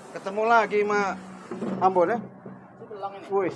Ketemu lagi sama Ambon ya? Wih,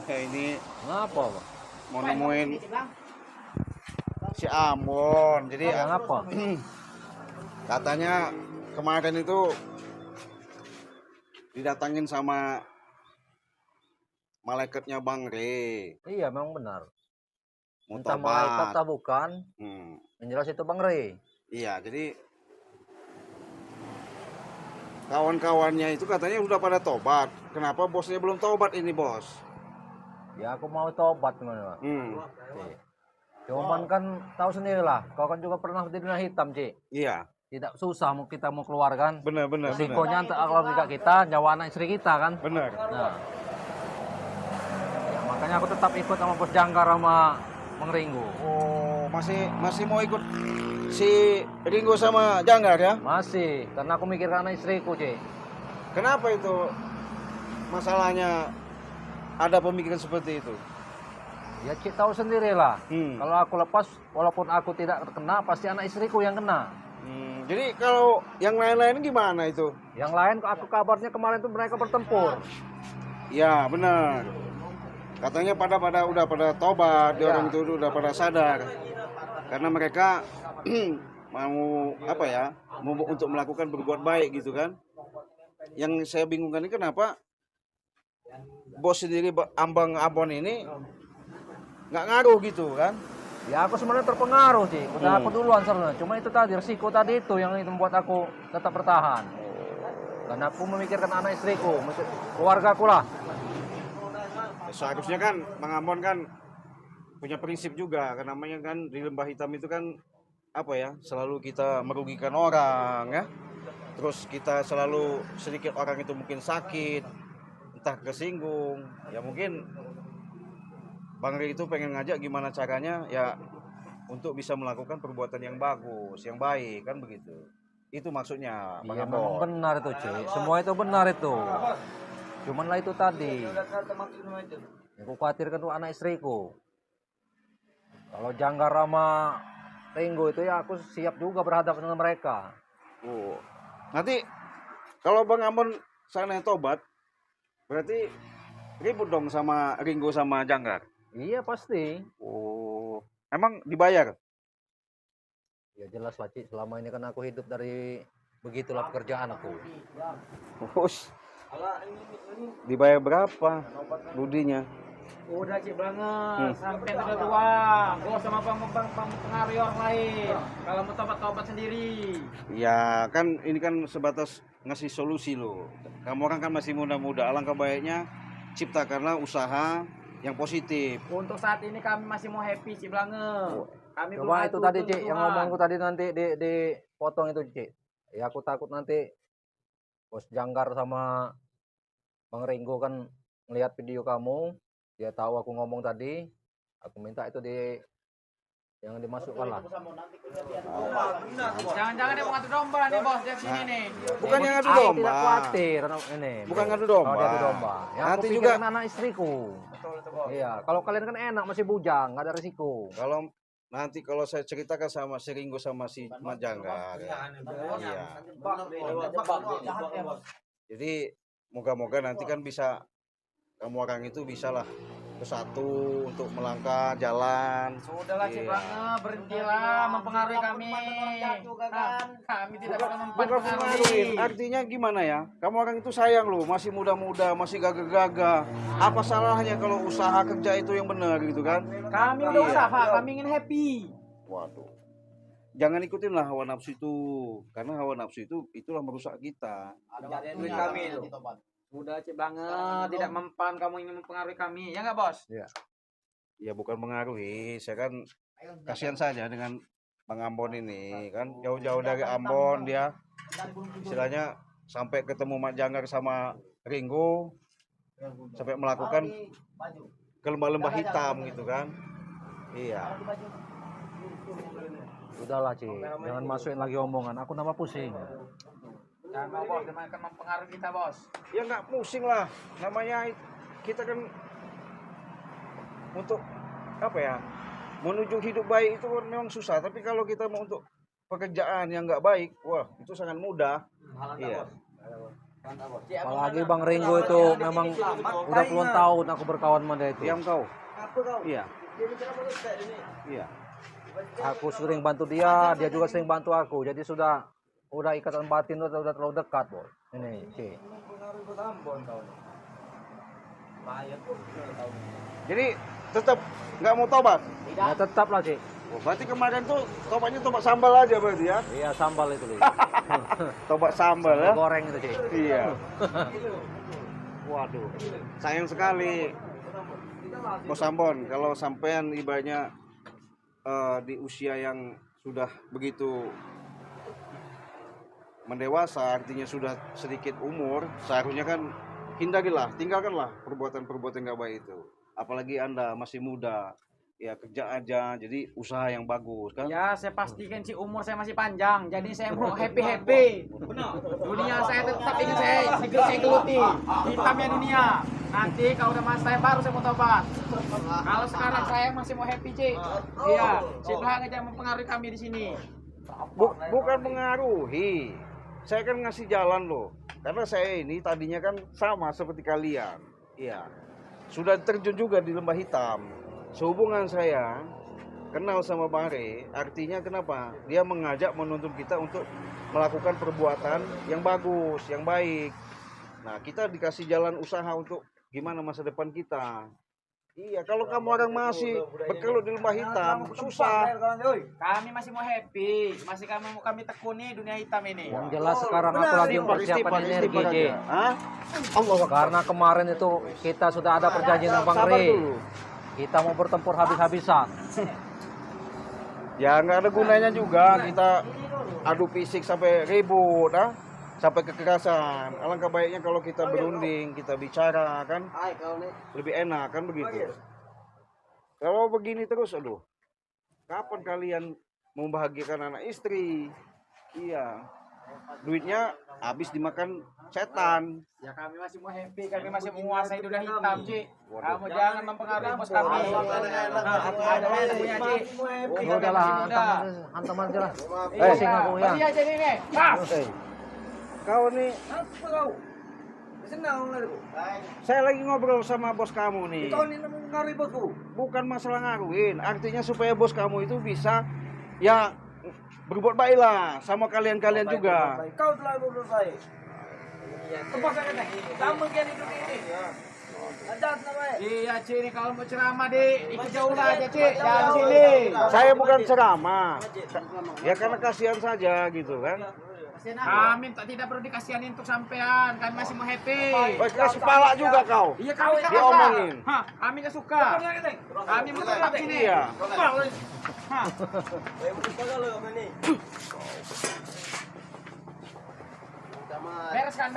ya ini Ngapa, Pak? mau nemuin si Ambon. Jadi Ngapa? katanya kemarin itu didatangin sama malaikatnya Bang Re. Iya, memang benar. Mau Entah malaikat tobat. atau bukan, yang jelas itu Bang Rey. Iya, jadi kawan-kawannya itu katanya udah pada tobat. Kenapa bosnya belum tobat ini, bos? Ya aku mau tobat gimana, Pak? Cik. Cuman kan tahu sendirilah, kau kan juga pernah di dunia hitam, Cik. Iya, Tidak susah kita mau keluar kan. benar. Resikonya untuk keluarga kita, nyawa anak istri kita kan. Benar. Nah, ya, makanya aku tetap ikut sama Bos Jangkar sama Bang Ringo. Oh, masih mau ikut si Ringo sama Janggar ya? Masih, karena aku mikirkan anak istriku, Cik. Kenapa itu masalahnya ada pemikiran seperti itu? Ya Cik tahu sendirilah. Hmm. Kalau aku lepas, walaupun aku tidak kena, pasti anak istriku yang kena. Jadi kalau yang lain-lain gimana itu? Yang lain aku kabarnya kemarin tuh mereka bertempur. Ya benar. Katanya udah pada tobat, Ya. orang itu udah pada sadar. Karena mereka mau apa ya? Mau untuk melakukan berbuat baik gitu kan? Yang saya bingungkan ini kenapa bos sendiri Ambon ini nggak ngaruh gitu kan? Ya aku sebenarnya terpengaruh sih. Udah aku duluan sebenarnya. Cuma itu tadi resiko tadi itu yang itu membuat aku tetap bertahan. Karena aku memikirkan anak istriku, keluarga aku lah. Seharusnya kan Bang Ambon kan punya prinsip juga, kan namanya kan di lembah hitam itu kan apa ya, selalu kita merugikan orang ya, terus kita selalu sedikit orang itu mungkin sakit, entah kesinggung, ya mungkin Bang Ri itu pengen ngajak gimana caranya ya untuk bisa melakukan perbuatan yang bagus, yang baik kan begitu. Itu maksudnya Bang Iya memang Ambon. benar itu Cik. Semua itu benar itu. Cuman lah itu tadi. Yang aku khawatirkan tuh anak istriku. Kalau Janggar sama Ringo itu ya aku siap juga berhadapan dengan mereka. Oh. Nanti kalau Bang Ambon sana tobat, berarti ribut dong sama Ringo sama Janggar. Iya pasti. Oh, emang dibayar? Ya jelas lah Cik, selama ini kan aku hidup dari begitulah pekerjaan aku. Bos, dibayar berapa budinya? Udah Cik banget, sampai udah tua. Gua sama pengaruh orang lain. Kalau mau tobat-tobat sendiri. Ya kan ini kan sebatas ngasih solusi loh. Kamu orang kan masih muda-muda, alangkah baiknya ciptakanlah usaha yang positif. Untuk saat ini kami masih mau happy Cik banget. Kami belum Cuma itu atur tadi Cik, kebutuhan. yang ngomongku tadi nanti di potong itu Cik. Ya aku takut nanti Bos Janggar sama Bang Ringo kan ngelihat video kamu, dia tahu aku ngomong tadi, aku minta itu yang dimasukkan lah. Jangan-jangan dia mau ngadu domba nih bos dari sini nih. Bukan yang ngadu Aku domba. tidak khawatir ini. Bukan ngadu domba. Kalau dia adu domba. Yang Nanti aku juga pikirkan anak istriku. Iya, kalau kalian kan enak masih bujang, nggak ada risiko. kalau saya ceritakan sama si Ringo sama si Majangga ya. Iya. Jadi moga-moga nanti kan bisa kamu orang itu bisalah bersatu untuk melangkah jalan. Sudahlah Cik Iya. banget, berhentilah mempengaruhi kami. Kami tidak pernah Bukan mempengaruhi. Artinya gimana ya? Kamu orang itu sayang loh, masih muda-muda, masih gagah-gagah. Apa salahnya kalau usaha kerja itu yang benar gitu kan? Kami udah Iya. usaha, kami ingin happy. Waduh. Jangan ikutin lah hawa nafsu itu, karena hawa nafsu itu itulah merusak kita. Duit kami itu. Udah Cik banget, tidak mempan kamu ingin mempengaruhi kami. Ya nggak bos? Iya. Ya bukan mengaruhi, saya kan kasihan saja dengan Bang Ambon ini kan jauh-jauh dari Ambon dia istilahnya sampai ketemu Mak Janggar sama Ringo sampai melakukan ke lembah-lembah hitam gitu kan. Iya. Udahlah Cik, jangan masukin lagi omongan, aku nambah pusing. Jangan mau bos, dia akan mempengaruhi kita bos. Ya nggak pusing lah, namanya kita kan untuk apa ya, menuju hidup baik itu kan memang susah, tapi kalau kita mau untuk pekerjaan yang nggak baik, wah itu sangat mudah. Iya. Apalagi Bang Ringo itu memang udah puluhan tahun aku berkawan sama dia itu. Diam kau. Iya. Iya. Aku sering bantu dia, dia juga sering bantu aku. Jadi udah ikatan batin udah terlalu dekat, Bos. Ini, Ci. Jadi tetap nggak mau tobat. Ya tetap lah, Ci. Oh, berarti kemarin tuh tobatnya tobat sambal aja berarti ya? Iya, sambal itu, Ci. Tobat sambal ya? Goreng itu, Ci. Iya. Waduh, sayang sekali Bos Ambon kalau sampean ibaratnya di usia yang sudah begitu mendewasa, artinya sudah sedikit umur, seharusnya kan hindarilah, tinggalkanlah perbuatan-perbuatan yang gak baik itu. Apalagi Anda masih muda, ya kerja aja, jadi usaha yang bagus kan? Ya, saya pastikan sih umur saya masih panjang, jadi saya mau happy. Dunia saya tetap ingin saya geluti, hitamnya dunia. Nanti kalau udah masa saya baru saya mau tobat. Kalau sekarang saya masih mau happy, Cik. Iya, si Tuhan aja mempengaruhi kami di sini. Bukan mengaruhi, saya kan ngasih jalan loh. Karena saya ini tadinya kan sama seperti kalian, iya. Sudah terjun juga di lembah hitam. Sehubungan saya kenal sama Bang Re, artinya kenapa? Dia mengajak menuntun kita untuk melakukan perbuatan yang bagus, yang baik. Nah, kita dikasih jalan usaha untuk gimana masa depan kita. Iya, kalau kamu orang masih berkeluh di lembah hitam, susah. Kami masih mau happy, masih kami tekuni dunia hitam ini. Yang jelas sekarang aku lagi mempersiapkan energi, Ci. Hah? Allah, Karena kemarin itu kita sudah ada perjanjian dengan Bang sabar Re. dulu. Kita mau bertempur habis-habisan. Ya nggak ada gunanya juga kita adu fisik sampai ribut, sampai kekerasan. Alangkah baiknya kalau kita berunding, kita bicara kan, lebih enak kan begitu. Kalau begini terus, aduh, kapan kalian membahagiakan anak istri? Iya, duitnya habis dimakan setan. Ya kami masih mau happy, kami masih menguasai dunia hitam, Cik. Kamu jangan mempengaruhi bos kami. Ada punya, Cik. Ya udahlah, hantam aja lah. Eh, Pusing aku ya. Pergi aja nih. Kau nih, saya lagi ngobrol sama bos kamu nih. Bukan masalah ngaruhin, artinya supaya bos kamu itu bisa ya berbuat baik lah sama kalian-kalian juga. Kau telah berbuat baik. Tempat saya kamu yang hidup ini. Ada namanya. Iya, Cik, ini kalau mau ceramah ikut jauh lah aja, Cik. Jangan sini. Saya bukan ceramah, ya karena kasihan saja gitu kan. Kami tidak perlu dikasihanin untuk sampean. Kami masih mau happy. Keras kepala juga kau. Iya, kami nggak Diomongin. suka. Hah, kami nggak suka. Kami mau tetap sini. Iya. Hah. Bereskan.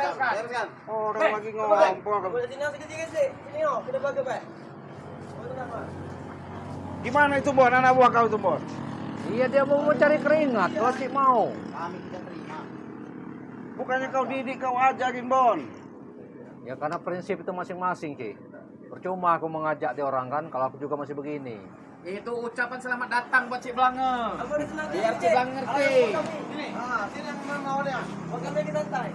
Orang lagi ngomong. Gimana itu Bon, anak buah kau itu Bon? Iya, dia mau cari keringat, kalau Cik mau. Bukannya kau didik, kau ajarin Bon. Ya karena prinsip itu masing-masing, Ci. Percuma aku mengajak dia orang kan, kalau aku juga masih begini. Itu ucapan selamat datang buat Cik Blange. Biar Cik Blange ngerti. Sini yang mau dia. Oke, kita santai.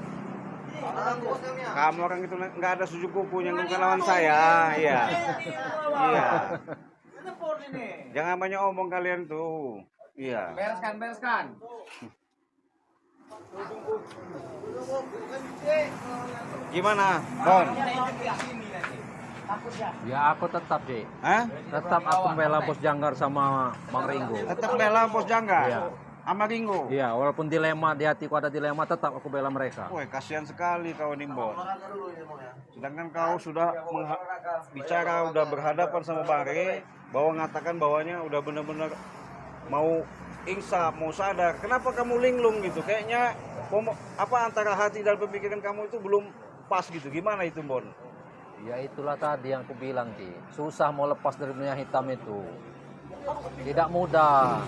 Kamu orang itu nggak ada sujuk kuku yang bukan lawan saya, iya. Iya. Jangan banyak omong kalian tuh. Iya. Bereskan. Gimana, Bon? Ya aku tetap, Ci. Hah? Tetap aku membela Bos Janggar sama Bang Ringo. Tetap bela Bos Jangga? Iya. Sama Ringo? Iya, walaupun dilema di hatiku ada dilema, tetap aku bela mereka. Woi, kasihan sekali kau ini, Bon. Sedangkan kau sudah bicara, udah berhadapan sama Bang Re, bahwa ngatakan bahwanya udah benar-benar mau insaf, mau sadar. Kenapa kamu linglung gitu? Kayaknya antara hati dan pemikiran kamu itu belum pas gitu. Gimana itu, Bon? Ya itulah tadi yang aku bilang, Ci. Susah mau lepas dari dunia hitam itu. Tidak mudah.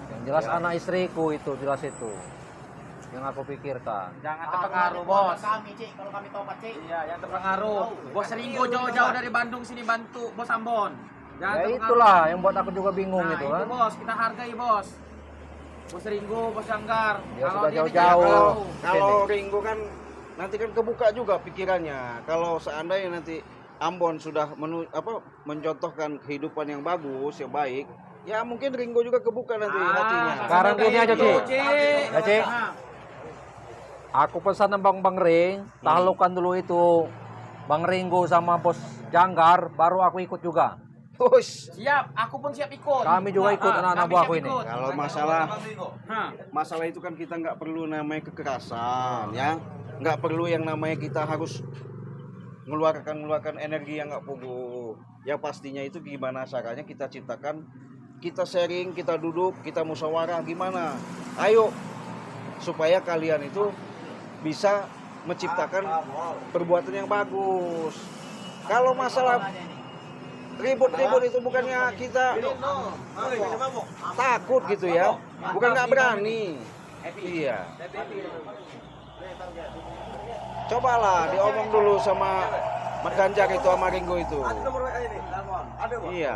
Yang jelas anak istriku itu, jelas itu. Yang aku pikirkan. Jangan terpengaruh, Bos. Kami, Cik, kalau kami tobat, Cik. Iya, yang terpengaruh. Bos Ringo jauh-jauh dari Bandung sini bantu Bos Ambon. Jangan Ya terpengaruh. itulah yang buat aku juga bingung Nah, itu itu kan. bos, kita hargai bos. Bos Ringgo, bos Janggar. Dia Kalau sudah dia jauh-jauh. jauh. Kalau Ringo kan nanti kan kebuka juga pikirannya. Kalau seandainya nanti Ambon sudah mencontohkan kehidupan yang bagus, yang baik, ya mungkin Ringo juga kebuka nanti hatinya. Sekarang gini aja, Ci. Ya, Ci. Nah, Aku pesan sama Bang Ring, tahlukan dulu itu Bang Ringgo sama Bos Janggar, baru aku ikut juga. Hush. siap, aku pun siap ikut. Kami juga ikut anak-anak kami buahku siap ini. ikut. Kalau Hah. masalah itu kan kita nggak perlu namanya kekerasan, ya, nggak perlu yang namanya kita harus mengeluarkan energi yang nggak perlu. Ya pastinya itu gimana caranya kita ciptakan, kita sharing, kita duduk, kita musyawarah gimana. Ayo supaya kalian itu bisa menciptakan perbuatan yang bagus. Kalau masalah ribut-ribut itu bukannya kita takut gitu ya, bukan nggak berani. Iya. Cobalah diomong dulu sama Mas Ganjar itu sama Ringo itu. Iya.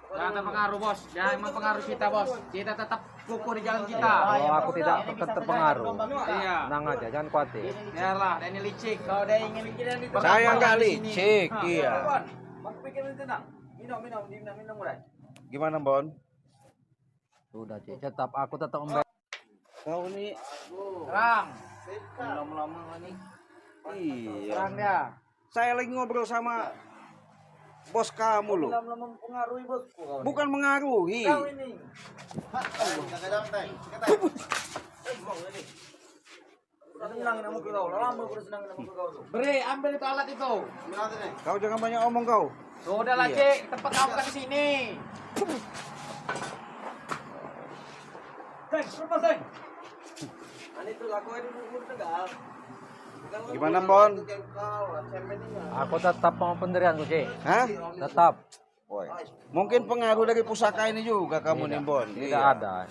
Jangan terpengaruh bos, jangan mempengaruhi kita bos. Kita tetap kukuh di jalan kita. Kalau aku tidak terpengaruh, Iya. tenang aja, jangan khawatir. Biarlah, dan ini licik. Kalau dia ingin Saya nggak di sini. licik, Hah. iya. Minum mulai. Gimana Bon? Sudah, Ci. Tetap aku tetap membela. Kau ini Terang, lama-lama nih. Iya. terang dia. Saya lagi ngobrol sama bos kamu loh. Lama-lama mempengaruhi bosku kau. Bukan mengaruhi. Kau ini. Udah senangin sama kau. Lama udah senangin sama kau tuh. Beri, ambil itu alat itu. Kau jangan banyak omong kau. Sudah lah, Iya. Cik. Tempat kamu bukan di sini. Seng, rumah seng. Ani tuh lakuin dulu Tegal. Gimana Bon? Aku tetap mau pendirianku, Ci. Hah? Tetap. Woi. Mungkin pengaruh dari pusaka ini juga kamu nih Bon. Tidak Iya. ada.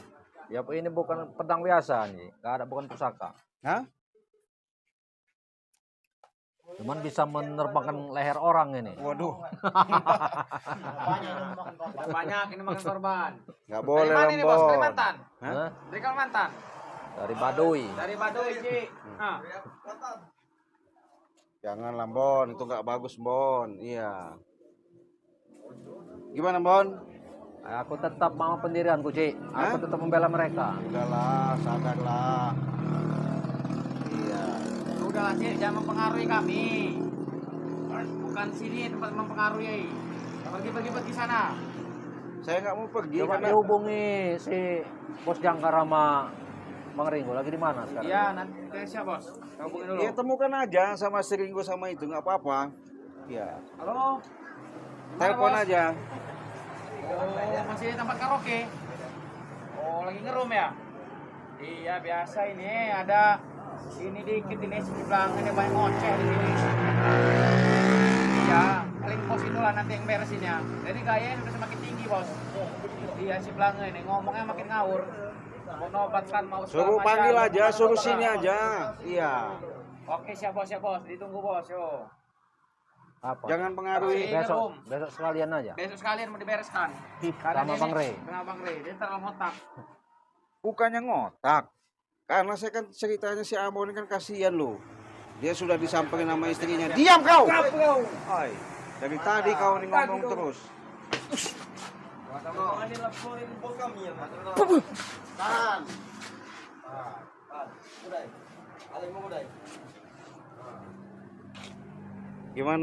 Ya ini bukan pedang biasa nih. Enggak ada, bukan pusaka. Hah? Cuman bisa menerbangkan leher orang ini. Waduh, Sudah banyak ini makan korban. nggak Dari boleh mana ini bos? Dari Lambon. Kalimantan. Hah? Hah? Dari Kalimantan. Dari Baduy. Dari Baduy, Cik. Hah. Jangan Lambon, itu nggak bagus Bon. Iya. Gimana Bon? Aku tetap mau pendirianku, Ci. Hah? Aku tetap membela mereka. Udahlah, sadarlah. Iya. Udahlah, Cik, jangan mempengaruhi kami. Bukan sini tempat mempengaruhi. Pergi sana. Saya nggak mau pergi Coba karena dihubungi si Bos Jangkar sama Bang Ringgo lagi di mana sekarang? Iya, nanti ke siapa, Bos? Hubungin dulu. ya temukan aja sama si Ringo sama itu nggak apa-apa. Iya. Halo. Telepon Bos? aja. Oh, masih di tempat karaoke. Oh, lagi ngerum ya? Iya, biasa ini ada ini dikit ini sebelah ini banyak ngoceh di sini. Iya, paling bos itulah nanti yang beresinnya. Jadi gayanya udah semakin tinggi, Bos. Iya, si Belanga ini ngomongnya makin ngawur. Mau nobatkan mau segala Suruh macam. panggil aja, suruh Terserah. sini aja. Iya. Oke, siap bos, ditunggu bos, yo. Apa? Jangan pengaruhi. Oke. Besok sekalian aja. Besok sekalian mau dibereskan. Sama Bang Rey. Sama Bang Rey, dia terlalu ngotak. Bukannya ngotak. Karena saya kan ceritanya si Amon ini kan kasihan loh. Dia sudah disamperin sama istrinya. Diam kau. Hai. Dari tadi kau nih ngomong terus. Ini laporin bos kami ya. Tahan. Udah. Ada yang mau udah. Gimana?